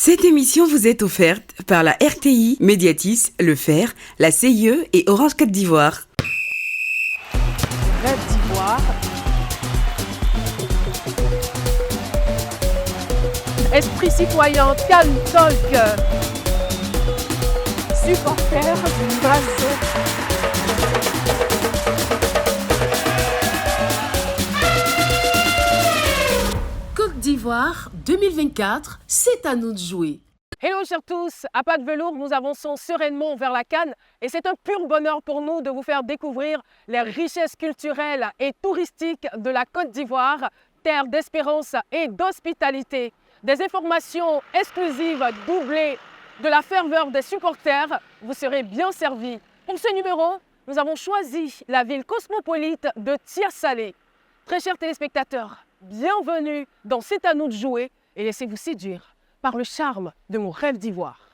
Cette émission vous est offerte par la RTI, Médiatis, Le Fer, la CIE et Orange Côte d'Ivoire. Rêve d'Ivoire. Esprit citoyen, calme talk. Supporter du Mazo. Côte d'Ivoire 2024, c'est à nous de jouer. Hello chers tous, à pas de velours, nous avançons sereinement vers la CAN et c'est un pur bonheur pour nous de vous faire découvrir les richesses culturelles et touristiques de la Côte d'Ivoire, terre d'espérance et d'hospitalité. Des informations exclusives doublées de la ferveur des supporters, vous serez bien servis. Pour ce numéro, nous avons choisi la ville cosmopolite de Tiasalé. Très chers téléspectateurs, bienvenue dans C'est à nous de jouer et laissez-vous séduire par le charme de mon rêve d'ivoire.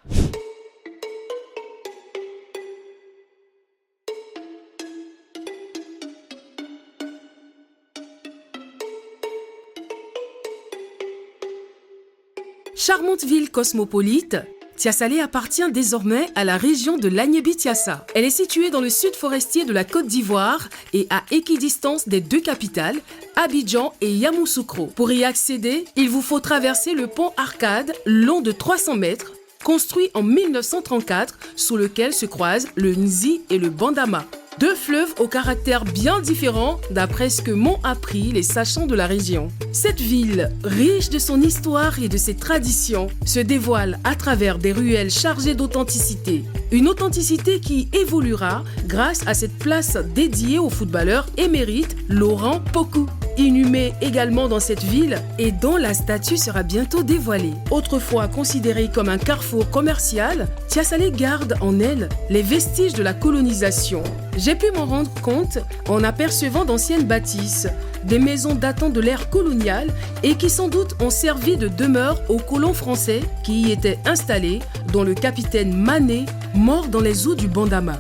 Charmante ville cosmopolite, Tiasalé appartient désormais à la région de l'Agnébi-Tiassa. Elle est située dans le sud forestier de la Côte d'Ivoire et à équidistance des deux capitales, Abidjan et Yamoussoukro. Pour y accéder, il vous faut traverser le pont Arcade, long de 300 mètres, construit en 1934, sous lequel se croisent le Nzi et le Bandama. Deux fleuves au caractère bien différent d'après ce que m'ont appris les sachants de la région. Cette ville, riche de son histoire et de ses traditions, se dévoile à travers des ruelles chargées d'authenticité. Une authenticité qui évoluera grâce à cette place dédiée au footballeur émérite Laurent Pokou, inhumé également dans cette ville et dont la statue sera bientôt dévoilée. Autrefois considérée comme un carrefour commercial, Tiasalé garde en elle les vestiges de la colonisation. J'ai pu m'en rendre compte en apercevant d'anciennes bâtisses, des maisons datant de l'ère coloniale et qui sans doute ont servi de demeure aux colons français qui y étaient installés, dont le capitaine Mané, mort dans les eaux du Bandama.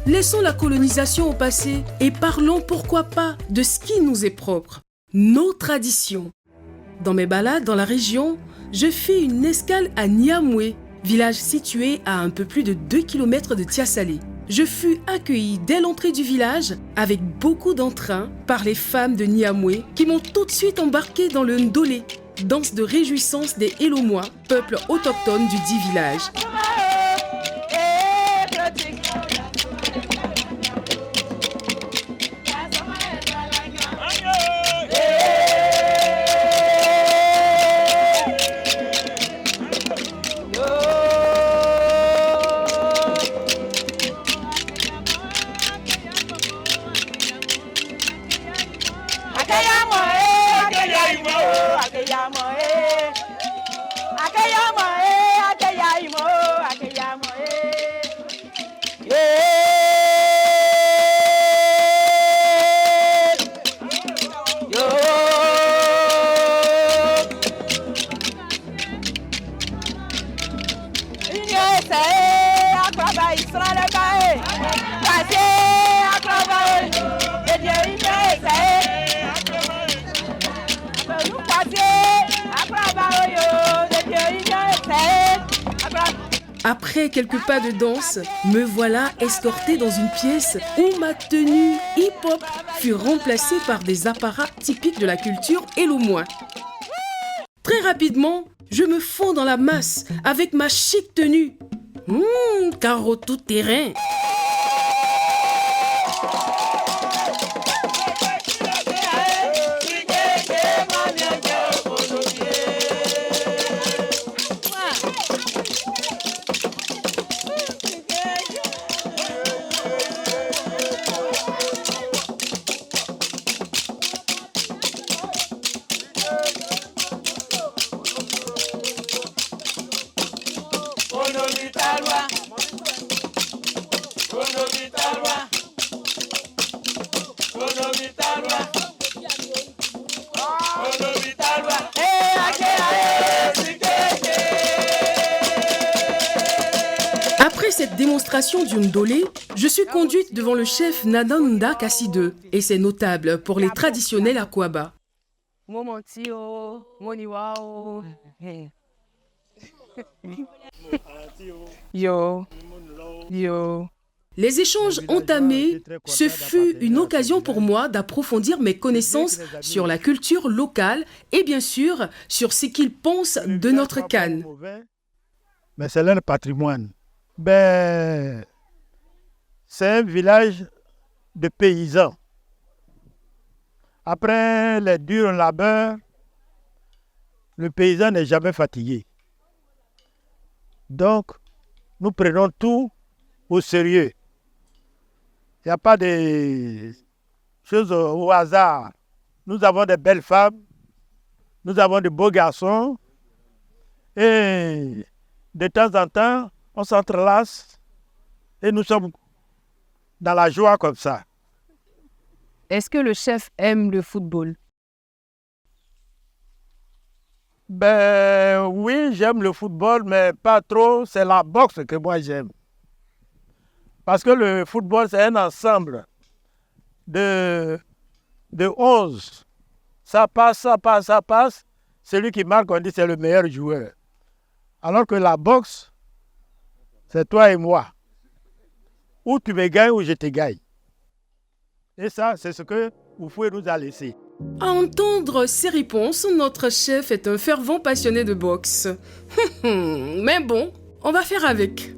Laissons la colonisation au passé et parlons pourquoi pas de ce qui nous est propre, nos traditions. Dans mes balades dans la région, je fis une escale à Niamoué, village situé à un peu plus de 2 km de Tiasalé. Je fus accueilli dès l'entrée du village avec beaucoup d'entrain par les femmes de Niamoué qui m'ont tout de suite embarqué dans le Ndolé, danse de réjouissance des Elomois, peuple autochtone du dit village. Après quelques pas de danse, me voilà escortée dans une pièce où ma tenue hip-hop fut remplacée par des apparats typiques de la culture élomois. Très rapidement, je me fonds dans la masse avec ma chic tenue. Carreau tout terrain. Après cette démonstration du Ndolé, je suis conduite devant le chef Nadanda Kassideu et ses notables pour les traditionnels Akwaba. Yo. Yo. Les échanges entamés, ce fut une occasion pour moi d'approfondir mes connaissances sur la culture locale et bien sûr sur ce qu'ils pensent de notre CAN. Mais c'est leur patrimoine. C'est un village de paysans. Après les durs labeurs, le paysan n'est jamais fatigué. Donc, nous prenons tout au sérieux. Il n'y a pas de choses au hasard. Nous avons de belles femmes, nous avons de beaux garçons et de temps en temps, on s'entrelace et nous sommes dans la joie comme ça. Est-ce que le chef aime le football? Oui, j'aime le football, mais pas trop. C'est la boxe que moi j'aime. Parce que le football, c'est un ensemble de 11. Ça passe, ça passe, ça passe. Celui qui marque, on dit c'est le meilleur joueur. Alors que la boxe, c'est toi et moi. Ou tu me gagnes ou je te gagne. Et ça, c'est ce que vous pouvez nous a laissé. À entendre ces réponses, notre chef est un fervent passionné de boxe. Mais bon, on va faire avec.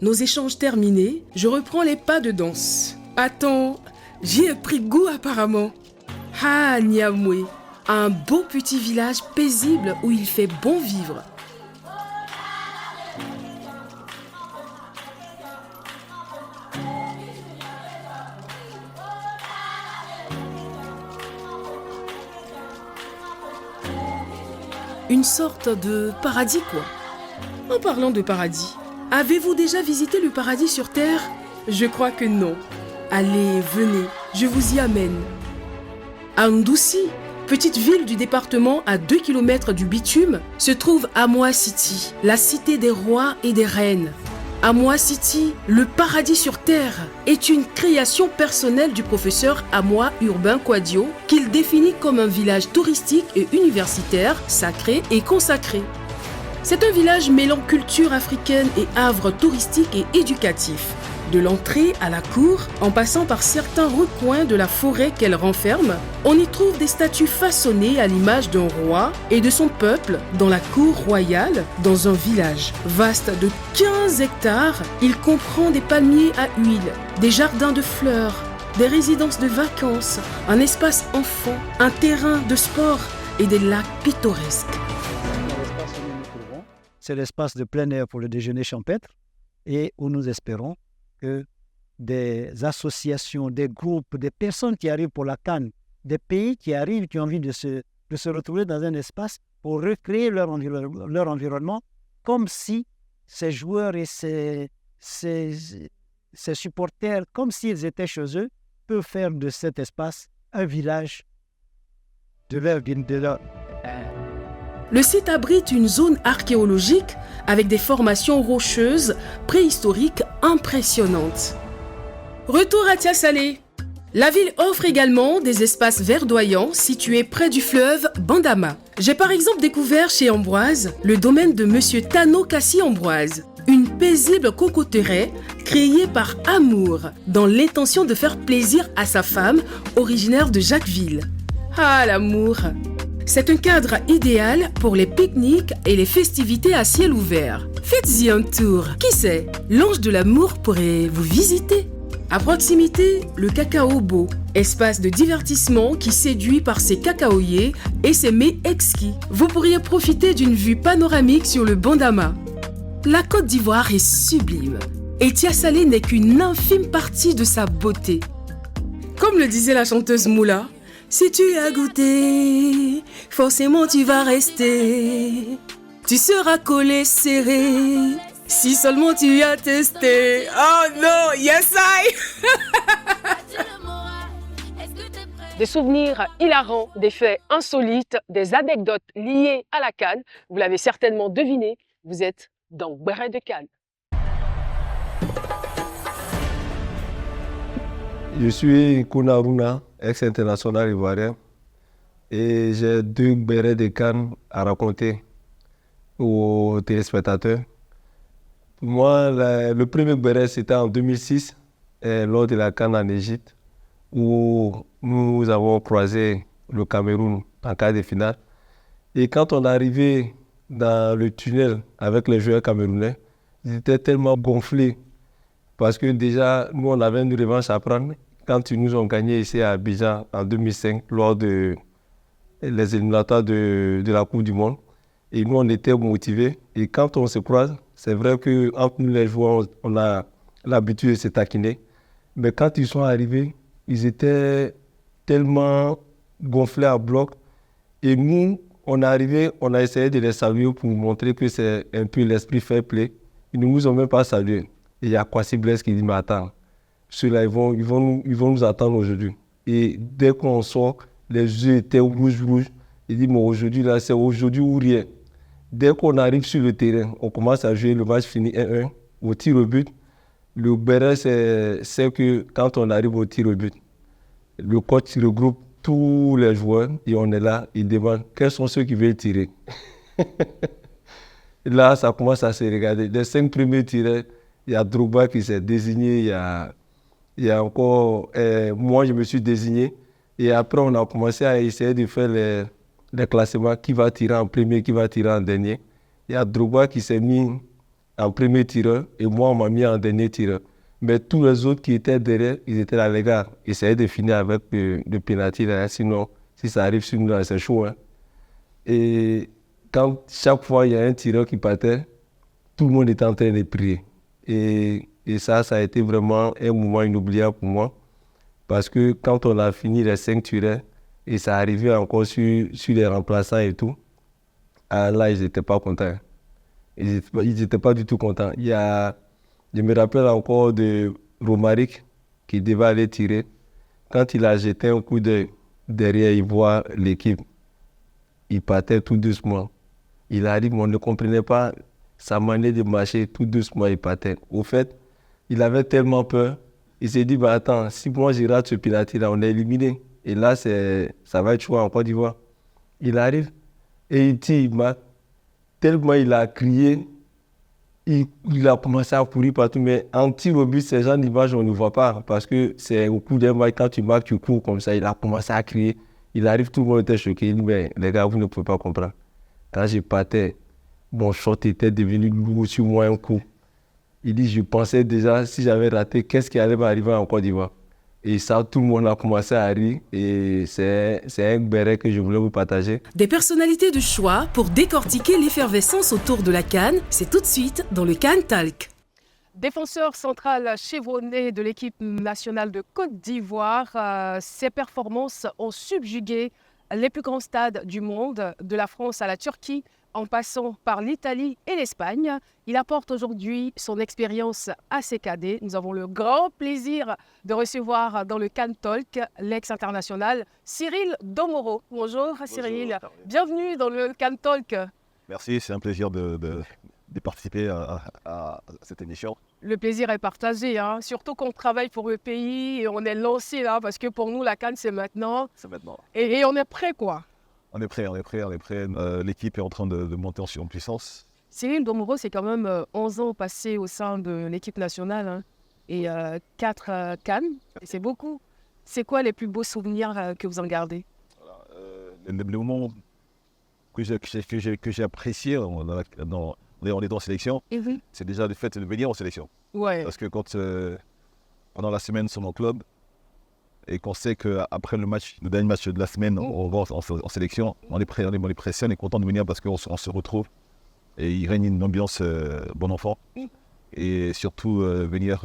Nos échanges terminés, je reprends les pas de danse. Attends, j'y ai pris goût apparemment. Ah, Niamoué, un beau petit village paisible où il fait bon vivre. Une sorte de paradis, quoi. En parlant de paradis, avez-vous déjà visité le paradis sur Terre? Je crois que non. Allez, venez, je vous y amène. À Ndoussi, petite ville du département à 2 km du bitume, se trouve Amoa City, la cité des rois et des reines. Amoa City, le paradis sur Terre, est une création personnelle du professeur Amoa Urbain Quadio qu'il définit comme un village touristique et universitaire, sacré et consacré. C'est un village mêlant culture africaine et havre touristique et éducatif. De l'entrée à la cour, en passant par certains recoins de la forêt qu'elle renferme, on y trouve des statues façonnées à l'image d'un roi et de son peuple dans la cour royale, dans un village vaste de 15 hectares. Il comprend des palmiers à huile, des jardins de fleurs, des résidences de vacances, un espace enfant, un terrain de sport et des lacs pittoresques. L'espace où nous nous trouvons, c'est l'espace de plein air pour le déjeuner champêtre et où nous espérons que des associations, des groupes, des personnes qui arrivent pour la CAN, des pays qui arrivent, qui ont envie de se retrouver dans un espace pour recréer leur environnement, comme si ces joueurs et ces supporters, comme s'ils étaient chez eux, peuvent faire de cet espace un village de leur ville, de leur... Le site abrite une zone archéologique avec des formations rocheuses préhistoriques impressionnantes. Retour à Tiasalé. La ville offre également des espaces verdoyants situés près du fleuve Bandama. J'ai par exemple découvert chez Ambroise le domaine de Monsieur Tano Kassi Ambroise, une paisible cocotteraie créée par amour dans l'intention de faire plaisir à sa femme originaire de Jacquesville. Ah, l'amour! C'est un cadre idéal pour les pique-niques et les festivités à ciel ouvert. Faites-y un tour. Qui sait, l'ange de l'amour pourrait vous visiter. À proximité, le Cacao Beau, espace de divertissement qui séduit par ses cacaoyers et ses mets exquis. Vous pourriez profiter d'une vue panoramique sur le Bandama. La Côte d'Ivoire est sublime et Tiasalé n'est qu'une infime partie de sa beauté. Comme le disait la chanteuse Moula, si tu as goûté, forcément tu vas rester. Tu seras collé, serré, si seulement tu as testé. Oh non, yes I! Des souvenirs hilarants, des faits insolites, des anecdotes liées à la CAN. Vous l'avez certainement deviné, vous êtes dans Béret de CAN. Je suis Kouna Aruna, ex-international ivoirien, et j'ai 2 bérets de CAN à raconter. aux téléspectateurs. Pour moi, le premier béret, c'était en 2006, lors de la CAN en Égypte, où nous avons croisé le Cameroun en quart de finale. Et quand on est arrivé dans le tunnel avec les joueurs camerounais, ils étaient tellement gonflés parce que déjà, nous, on avait une revanche à prendre quand ils nous ont gagné ici à Abidjan en 2005 lors des éliminatoires de la Coupe du Monde. Et nous, on était motivés. Et quand on se croise, c'est vrai qu'entre nous, les joueurs, on a l'habitude de se taquiner. Mais quand ils sont arrivés, ils étaient tellement gonflés à bloc. Et nous, on est arrivé, on a essayé de les saluer pour montrer que c'est un peu l'esprit fair play. Ils ne nous ont même pas salués. Et il y a Kwasi Blaise qui dit, mais attends, ceux-là, ils vont nous attendre aujourd'hui. Et dès qu'on sort, les yeux étaient rouges. Il dit, mais aujourd'hui, là, c'est aujourd'hui ou rien. Dès qu'on arrive sur le terrain, on commence à jouer, le match finit 1-1, au tir au but. Le béret, c'est que quand on arrive au tir au but, le coach regroupe tous les joueurs et on est là, il demande quels sont ceux qui veulent tirer. Là, ça commence à se regarder. Les 5 premiers tireurs, il y a Drogba qui s'est désigné, il y a encore, moi je me suis désigné. Et après, on a commencé à essayer de faire les classements, qui va tirer en premier, qui va tirer en dernier. Il y a Drogba qui s'est mis en premier tireur et moi, on m'a mis en dernier tireur. Mais tous les autres qui étaient derrière, ils étaient là, les gars, essayez de finir avec le penalty, là, sinon, si ça arrive sur nous, là, c'est chaud. Hein. Et quand chaque fois il y a un tireur qui partait, tout le monde était en train de prier. Et ça a été vraiment un moment inoubliable pour moi. Parce que quand on a fini les 5 tireurs, et ça arrivait encore sur les remplaçants et tout, là, ils n'étaient pas contents. Ils n'étaient pas du tout contents. Je me rappelle encore de Romaric qui devait aller tirer. Quand il a jeté un coup d'œil derrière, il voit l'équipe. Il partait tout doucement. Il arrive, mais on ne comprenait pas sa manière de marcher. Tout doucement, il partait. Au fait, il avait tellement peur. Il s'est dit, bah, attends, si moi je rate ce penalty-là, on est éliminé. Et là, ça va être chaud en Côte d'Ivoire. Il arrive et il tire, il marque. Tellement il a crié, il a commencé à courir partout. Mais en tir au but, ces gens d'image, on ne voit pas. Parce que c'est au coup d'un match, quand tu marques, tu cours comme ça. Il a commencé à crier. Il arrive, tout le monde était choqué. Il dit, mais les gars, vous ne pouvez pas comprendre. Quand je partais, mon short était devenu lourd sur moi un coup. Il dit, je pensais déjà, si j'avais raté, qu'est-ce qui allait m'arriver en Côte d'Ivoire? Et ça, tout le monde a commencé à rire. Et c'est un béret que je voulais vous partager. Des personnalités de choix pour décortiquer l'effervescence autour de la CAN, c'est tout de suite dans le CAN Talk. Défenseur central chevronné de l'équipe nationale de Côte d'Ivoire, ses performances ont subjugué les plus grands stades du monde, de la France à la Turquie, en passant par l'Italie et l'Espagne. Il apporte aujourd'hui son expérience à ses cadets. Nous avons le grand plaisir de recevoir dans le CAN Talk l'ex-international Cyril Domoro. Bonjour Cyril, bienvenue dans le CAN Talk. Merci, c'est un plaisir de participer à cette émission. Le plaisir est partagé, hein. Surtout qu'on travaille pour le pays et on est lancé là, parce que pour nous la CAN c'est maintenant. C'est maintenant. Et on est prêt quoi. On est prêt. L'équipe est en train de monter en puissance. Cyril Domoro, c'est quand même 11 ans passés au sein de l'équipe nationale, hein, et 4 CAN, et c'est beaucoup. C'est quoi les plus beaux souvenirs que vous en gardez? Le moment que j'ai apprécié dans en sélection, c'est déjà le fait de venir en sélection. Ouais. Parce que quand, pendant la semaine sur mon club, et qu'on sait qu'après le dernier match de la semaine, on va en sélection, on est prêt, on est pressé, on est content de venir parce qu'on se retrouve et il règne une ambiance bon enfant. Et surtout venir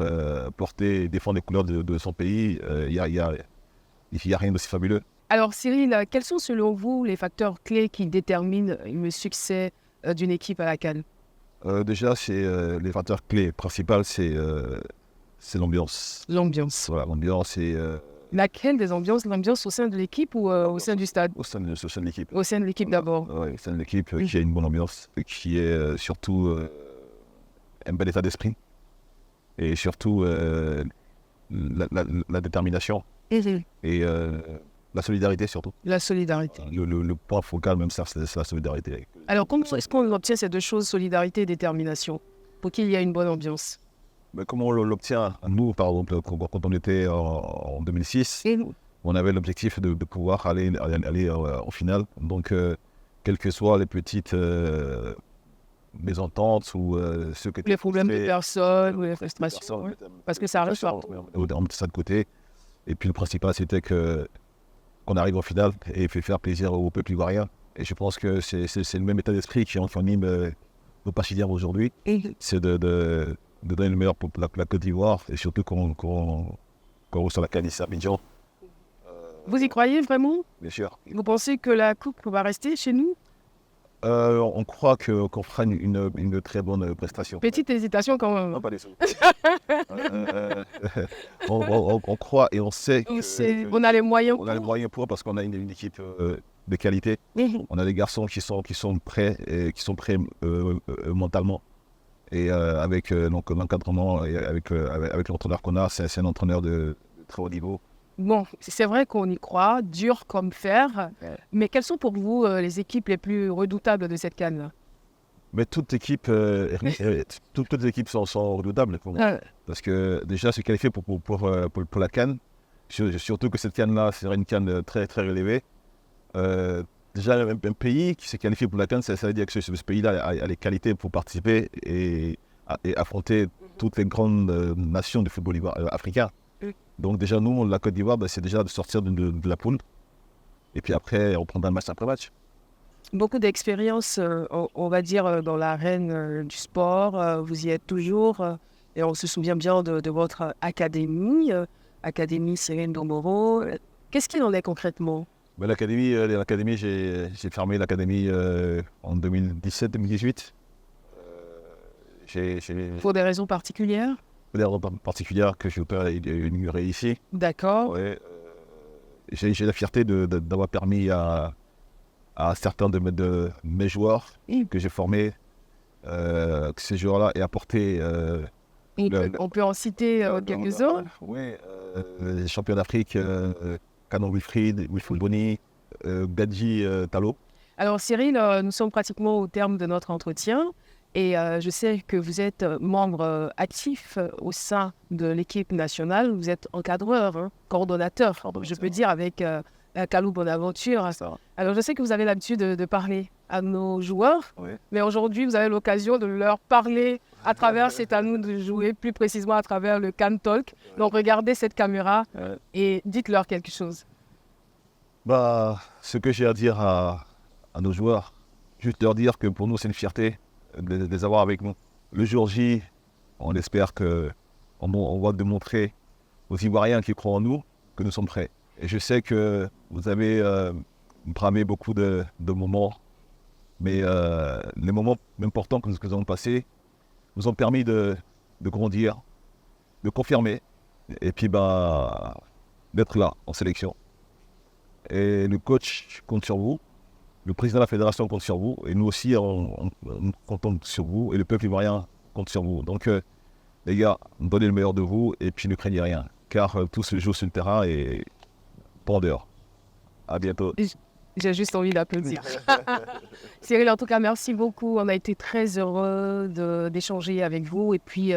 porter et défendre les couleurs de son pays, il n'y a rien d'aussi fabuleux. Alors Cyril, quels sont selon vous les facteurs clés qui déterminent le succès d'une équipe à la CAN? Déjà, les facteurs clés principaux, c'est l'ambiance. L'ambiance. Voilà, l'ambiance et... Laquelle des ambiances? L'ambiance au sein de l'équipe ou au sein du stade? Au sein de l'équipe. Au sein de l'équipe d'abord. Oui, au sein de l'équipe qui a une bonne ambiance, qui est surtout un bel état d'esprit et surtout la détermination et La solidarité surtout. La solidarité. Le point focal même, c'est la solidarité. Alors, comment est-ce qu'on obtient ces deux choses, solidarité et détermination, pour qu'il y ait une bonne ambiance? Mais comment on l'obtient? Nous, par exemple, quand on était en 2006, on avait l'objectif de pouvoir aller en finale. Donc, quelles que soient les petites mésententes ou ce que les problèmes de personnes ou les frustrations, parce que ça arrive partout. On met ça de côté. Et puis le principal, c'était qu'on arrive en finale et fait faire plaisir au peuple ivoirien. Et je pense que c'est le même état d'esprit qui anime nos partenaires aujourd'hui. C'est de donner le meilleur pour la Côte d'Ivoire et surtout qu'on reçoit la CAN ici à Abidjan. Vous y croyez vraiment? Bien sûr. Vous pensez que la coupe va rester chez nous? On croit qu'on fera une très bonne prestation. Petite hésitation quand même. Non, pas des sous. On croit et on sait on a les moyens on a les moyens pour, parce qu'on a une équipe de qualité. On a des garçons qui sont prêts et qui sont prêts mentalement. Et avec l'encadrement et avec l'entraîneur qu'on a, c'est un entraîneur de très haut niveau. Bon, c'est vrai qu'on y croit, dur comme fer, mais quelles sont pour vous les équipes les plus redoutables de cette CAN? Mais toutes les équipes sont redoutables pour moi. Parce que déjà, se qualifier pour la CAN, surtout que cette CAN-là, c'est une CAN très, très relevée. Déjà, un pays qui s'est qualifié pour la CAN, ça veut dire que ce pays-là a les qualités pour participer et affronter toutes les grandes nations de football africain. Donc déjà, nous, la Côte d'Ivoire, c'est déjà de sortir de la poule. Et puis après, on prendra match après match. Beaucoup d'expérience, on va dire, dans l'arène du sport. Vous y êtes toujours. Et on se souvient bien de votre académie, Académie Cyril Ndomoro. Qu'est-ce qu'il en est concrètement? L'académie, j'ai fermé l'académie en 2017-2018. Pour des raisons particulières? Pour des raisons particulières que je peux énumérer ici. D'accord. Ouais, j'ai la fierté d'avoir permis à certains de mes joueurs que j'ai formés, que ces joueurs-là aient apporté... on peut en citer quelques-uns. Oui, les champions d'Afrique, Canon Wilfried Boni, Gadji Talo. Alors Cyril, nous sommes pratiquement au terme de notre entretien et je sais que vous êtes membre actif au sein de l'équipe nationale. Vous êtes encadreur, coordonnateur, je peux dire, avec Kalou Bonaventure. Alors je sais que vous avez l'habitude de parler à nos joueurs, mais aujourd'hui vous avez l'occasion de leur parler à travers C'est à nous de jouer, plus précisément à travers le CAN Talk. Donc regardez cette caméra et dites-leur quelque chose. Ce que j'ai à dire à nos joueurs, juste leur dire que pour nous c'est une fierté de les avoir avec nous. Le jour J, on espère qu'on va démontrer aux Ivoiriens qui croient en nous que nous sommes prêts. Et je sais que vous avez bramé beaucoup de moments, mais les moments importants que nous avons passés nous ont permis de grandir, de confirmer, et puis d'être là en sélection. Et le coach compte sur vous, le président de la fédération compte sur vous, et nous aussi on compte sur vous, et le peuple ivoirien compte sur vous. Donc les gars, donnez le meilleur de vous, et puis ne craignez rien, car tout se joue sur le terrain et pas en dehors. À bientôt. J'ai juste envie d'applaudir. Cyril, en tout cas, merci beaucoup. On a été très heureux d'échanger avec vous. Et puis,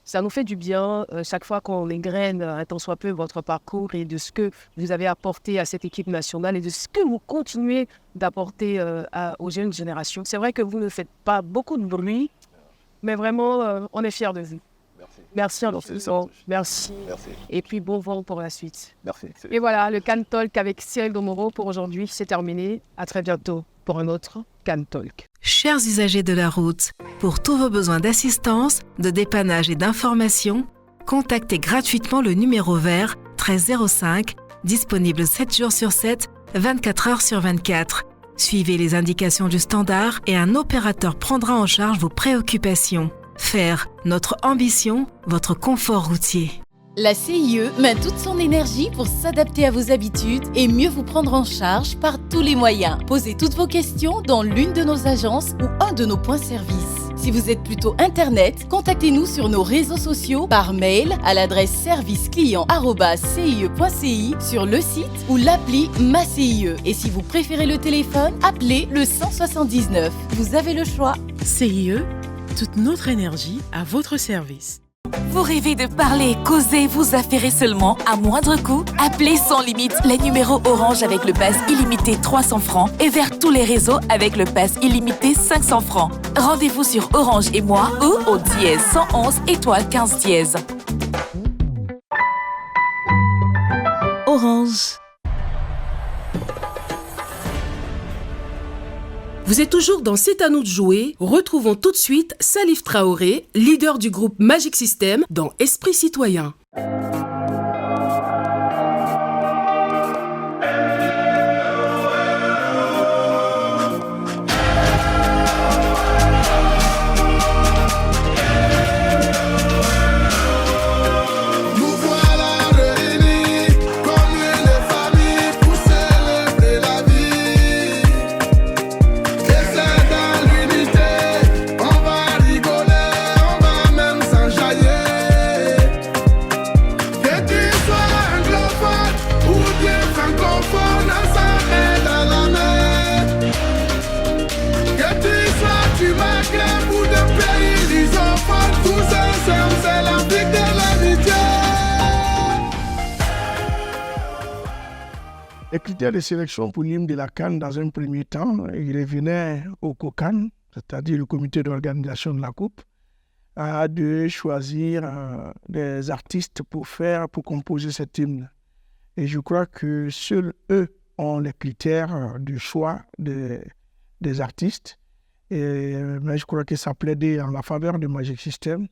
ça nous fait du bien chaque fois qu'on égrène un tant soit peu votre parcours et de ce que vous avez apporté à cette équipe nationale et de ce que vous continuez d'apporter aux jeunes générations. C'est vrai que vous ne faites pas beaucoup de bruit, mais vraiment, on est fiers de vous. Merci infiniment. Merci. Et puis bon vent pour la suite. Merci. Et voilà, le CAN Talk avec Cyril Ndomoro pour aujourd'hui, c'est terminé. À très bientôt pour un autre CAN Talk. Chers usagers de la route, pour tous vos besoins d'assistance, de dépannage et d'information, contactez gratuitement le numéro vert 1305, disponible 7 jours sur 7, 24 heures sur 24. Suivez les indications du standard et un opérateur prendra en charge vos préoccupations. Faire notre ambition, votre confort routier. La CIE met toute son énergie pour s'adapter à vos habitudes et mieux vous prendre en charge par tous les moyens. Posez toutes vos questions dans l'une de nos agences ou un de nos points services. Si vous êtes plutôt Internet, contactez-nous sur nos réseaux sociaux par mail à l'adresse serviceclient@cie.ci sur le site ou l'appli Ma CIE. Et si vous préférez le téléphone, appelez le 179. Vous avez le choix. CIE, toute notre énergie à votre service. Vous rêvez de parler, causer, vous affairer seulement à moindre coût? Appelez sans limite les numéros Orange avec le pass illimité 300 francs et vers tous les réseaux avec le pass illimité 500 francs. Rendez-vous sur Orange et moi ou au dièse 111 étoile 15 dièse. Orange. Vous êtes toujours dans C'est à nous de jouer. Retrouvons tout de suite Salif Traoré, leader du groupe Magic System dans Esprit Citoyen. Les critères de sélection pour l'hymne de la CAN, dans un premier temps, il revenait au COCAN, c'est-à-dire le comité d'organisation de la Coupe, de choisir des artistes pour composer cet hymne. Et je crois que seuls eux ont les critères du choix des artistes. Mais je crois que ça plaidait en la faveur de Magic System.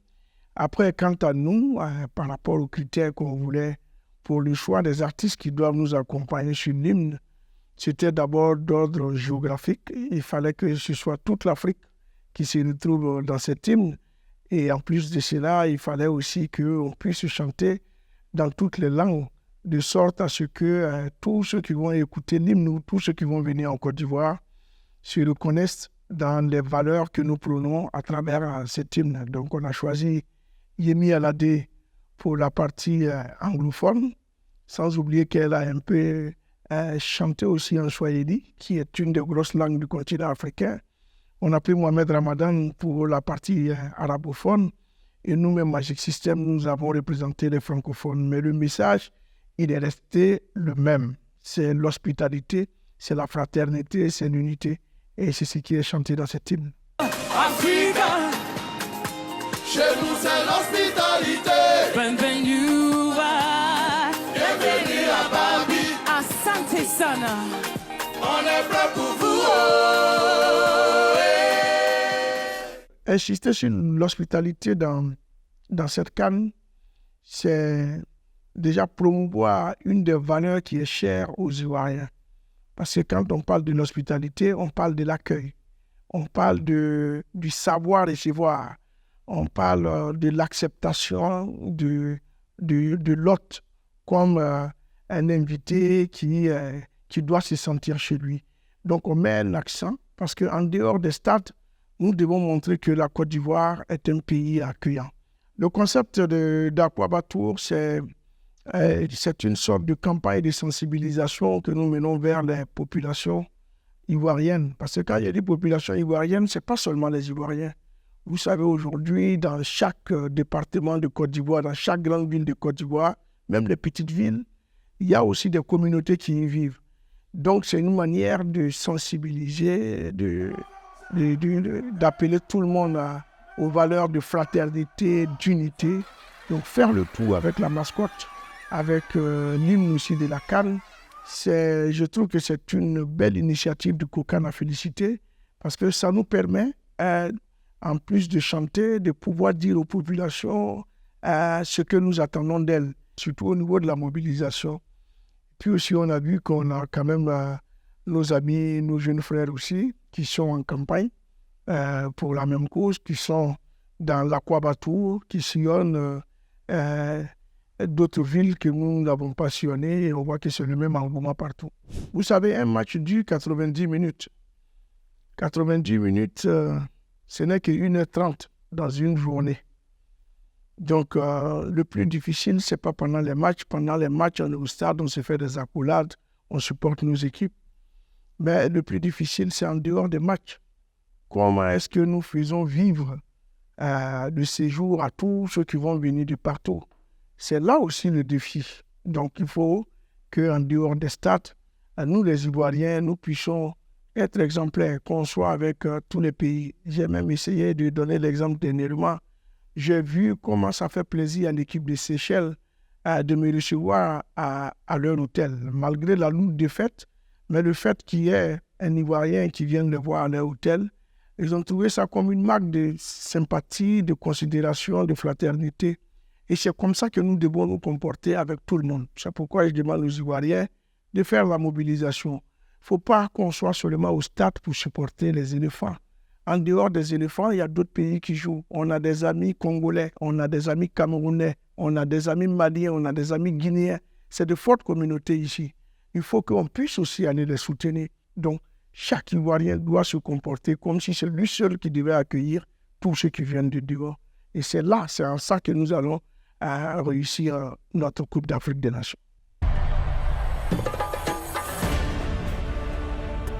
Après, quant à nous, par rapport aux critères qu'on voulait pour le choix des artistes qui doivent nous accompagner sur l'hymne, c'était d'abord d'ordre géographique. Il fallait que ce soit toute l'Afrique qui se retrouve dans cet hymne. Et en plus de cela, il fallait aussi qu'on puisse chanter dans toutes les langues, de sorte à ce que tous ceux qui vont écouter l'hymne ou tous ceux qui vont venir en Côte d'Ivoire se reconnaissent dans les valeurs que nous prônons à travers cet hymne. Donc on a choisi Yemi Alade pour la partie anglophone, sans oublier qu'elle a un peu chanté aussi en Swahili, qui est une des grosses langues du continent africain. On a pris Mohamed Ramadan pour la partie arabophone, et nous-mêmes, Magic System, nous avons représenté les francophones. Mais le message, il est resté le même. C'est l'hospitalité, c'est la fraternité, c'est l'unité. Et c'est ce qui est chanté dans cet hymne. Africa, chez nous c'est l'hospitalité. Bienvenue à Babi, à Santé Sana. On est prêt pour vous. Insister sur l'hospitalité dans cette CAN, c'est déjà promouvoir une des valeurs qui est chère aux Ivoiriens. Parce que quand on parle de l'hospitalité, on parle de l'accueil, on parle du savoir recevoir, on parle de l'acceptation de l'hôte comme un invité qui doit se sentir chez lui. Donc on met l'accent parce qu'en dehors des stades, nous devons montrer que la Côte d'Ivoire est un pays accueillant. Le concept d'Aquabatour, c'est une sorte de campagne de sensibilisation que nous menons vers les populations ivoiriennes. Parce que quand il y a des populations ivoiriennes, ce n'est pas seulement les Ivoiriens. Vous savez, aujourd'hui, dans chaque département de Côte d'Ivoire, dans chaque grande ville de Côte d'Ivoire, même les petites villes, il y a aussi des communautés qui y vivent. Donc, c'est une manière de sensibiliser, d'appeler tout le monde aux valeurs de fraternité, d'unité. Donc, faire le tout avec la mascotte, avec l'hymne aussi de la CAN, je trouve que c'est une belle initiative du COCAN à féliciter parce que ça nous permet, en plus de chanter, de pouvoir dire aux populations ce que nous attendons d'elles, surtout au niveau de la mobilisation. Puis aussi, on a vu qu'on a quand même nos amis, nos jeunes frères aussi, qui sont en campagne pour la même cause, qui sont dans l'Aquabatour, qui sillonnent d'autres villes que nous n'avons pas sillonnées, et on voit que c'est le même engouement partout. Vous savez, un match dure 90 minutes. 90 minutes, ce n'est que 1h30 dans une journée. Donc, le plus difficile, ce n'est pas pendant les matchs. Pendant les matchs, on est au stade, on se fait des accolades, on supporte nos équipes. Mais le plus difficile, c'est en dehors des matchs. Comment est-ce que nous faisons vivre le séjour à tous ceux qui vont venir de partout? C'est là aussi le défi. Donc, il faut qu'en dehors des stades, nous, les Ivoiriens, nous puissions être exemplaires, qu'on soit avec tous les pays. J'ai même essayé de donner l'exemple dernièrement. J'ai vu comment ça fait plaisir à l'équipe de Seychelles de me recevoir à leur hôtel, malgré la lourde défaite. Mais le fait qu'il y ait un Ivoirien qui vienne les voir à leur hôtel, ils ont trouvé ça comme une marque de sympathie, de considération, de fraternité. Et c'est comme ça que nous devons nous comporter avec tout le monde. C'est pourquoi je demande aux Ivoiriens de faire la mobilisation. Il ne faut pas qu'on soit seulement au stade pour supporter les éléphants. En dehors des éléphants, il y a d'autres pays qui jouent. On a des amis congolais, on a des amis camerounais, on a des amis maliens, on a des amis guinéens. C'est de fortes communautés ici. Il faut qu'on puisse aussi aller les soutenir. Donc, chaque Ivoirien doit se comporter comme si c'est lui seul qui devait accueillir tous ceux qui viennent de dehors. Et c'est là, c'est en ça que nous allons réussir notre Coupe d'Afrique des Nations.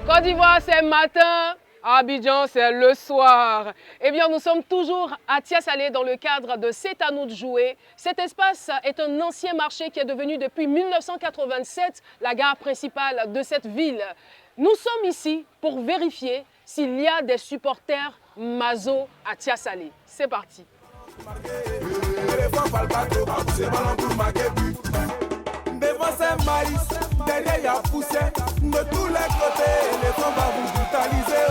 Côte d'Ivoire, c'est matin. Abidjan, c'est le soir. Eh bien, nous sommes toujours à Tiasalé dans le cadre de C'est à nous de jouer. Cet espace est un ancien marché qui est devenu depuis 1987 la gare principale de cette ville. Nous sommes ici pour vérifier s'il y a des supporters Mazo à Tiasalé. C'est parti. Devant c'est maïs, derrière il y a poussière. De tous les côtés, les gens vont vous brutaliser.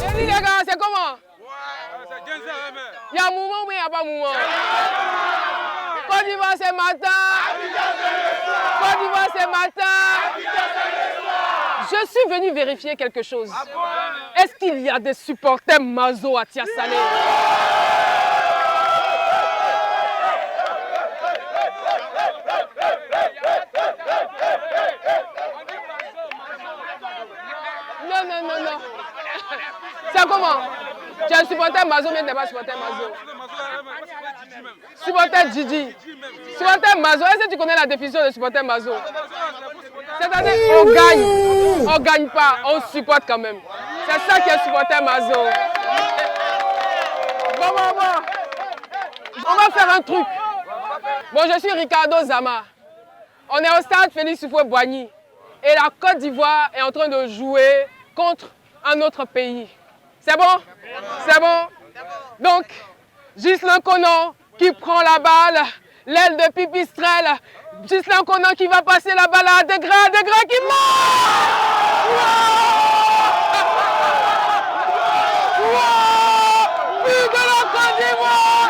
Et dis les gars, c'est comment? Il y a un mouvement ou il n'y a pas de mouvement? Côte d'Ivoire c'est matin. Côte d'Ivoire c'est matin. Je suis venu vérifier quelque chose. Est-ce qu'il y a des supporters Mazo à Tiasalé? Non. C'est comment? Tu es un supporter Mazo, mais tu n'es pas supporter Mazo. Supporter Djidji. Supporter Mazo, est-ce que tu connais la définition de supporter Mazo? C'est-à-dire on gagne pas, on supporte quand même. C'est ça qui est supporter Mazo. Bon. On va faire un truc. Bon, je suis Ricardo Zama. On est au stade Félix Houphouët-Boigny. Et la Côte d'Ivoire est en train de jouer contre un autre pays. C'est bon? C'est bon? Donc, Ghislain Conan qui prend la balle, l'aile de Pipistrel. Ghislain Conan qui va passer la balle à Degra qui monte! But de la Côte d'Ivoire!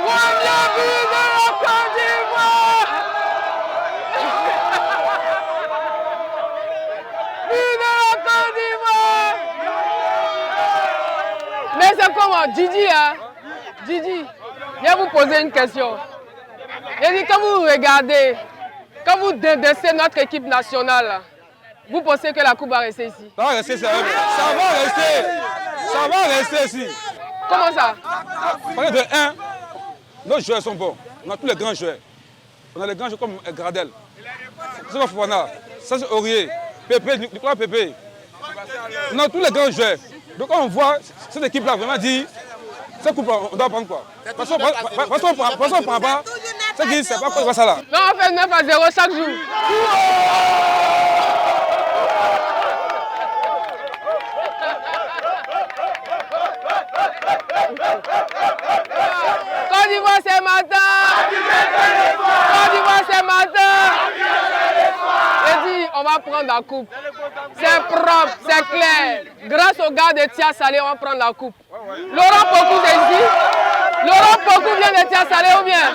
Premier but de la Côte d'Ivoire! But de la Côte d'Ivoire! Mais c'est comment? Djidji, Djidji, je vais vous poser une question. Je dis, quand vous regardez, quand vous délaissez notre équipe nationale, vous pensez que la coupe va rester ici? Ça va rester, ça va rester ici. Comment ça? Parce que de 1, nos joueurs sont bons. On a tous les grands joueurs. On a les grands joueurs comme Gradel, c'est Fofana, ça c'est Aurier, Pépé, Nicolas Pépé. On a tous les grands joueurs. Donc quand on voit cette équipe-là vraiment dit, cette coupe on doit prendre quoi? Parce qu'on ne prend pas, c'est qui c'est pas quoi ça là. Non, on fait 9-0 chaque jour. Côte d'Ivoire c'est matin. Côte d'Ivoire c'est matin. J'ai dit, on va prendre la coupe. C'est propre, c'est clair. Grâce au gars de Tiasalé, on va prendre la coupe. Laurent Pokou c'est ici. Laurent Pokou vient de Tiasalé ou bien?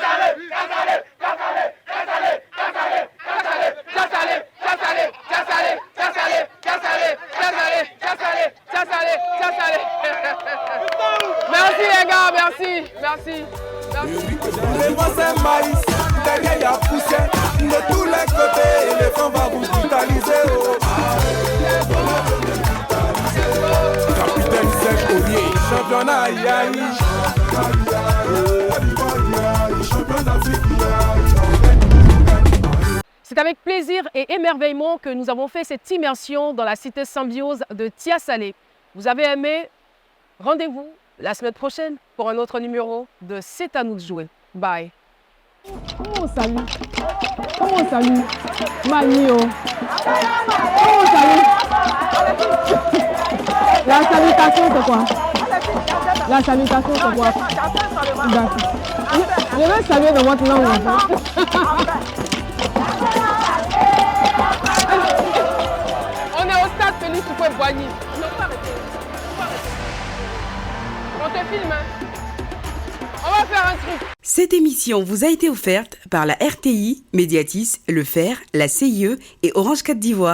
Merci les gars, merci. Devant c'est maïs, derrière il y a poussière. De tous les côtés, les gens vont vous brutaliser. C'est avec plaisir et émerveillement que nous avons fait cette immersion dans la cité symbiose de Tia Salé. Vous avez aimé? Rendez-vous la semaine prochaine pour un autre numéro de C'est à nous de jouer. Bye. Comment on salue? Comment on salue? Manio. Comment on salue? La salutation c'est quoi? La salutation c'est quoi? D'accord. Je vais saluer dans votre langue. On est au stade Félix Houphouët-Boigny. On te filme. On va faire un truc. Cette émission vous a été offerte par la RTI, Médiatis, Le Fer, la CIE et Orange Côte d'Ivoire.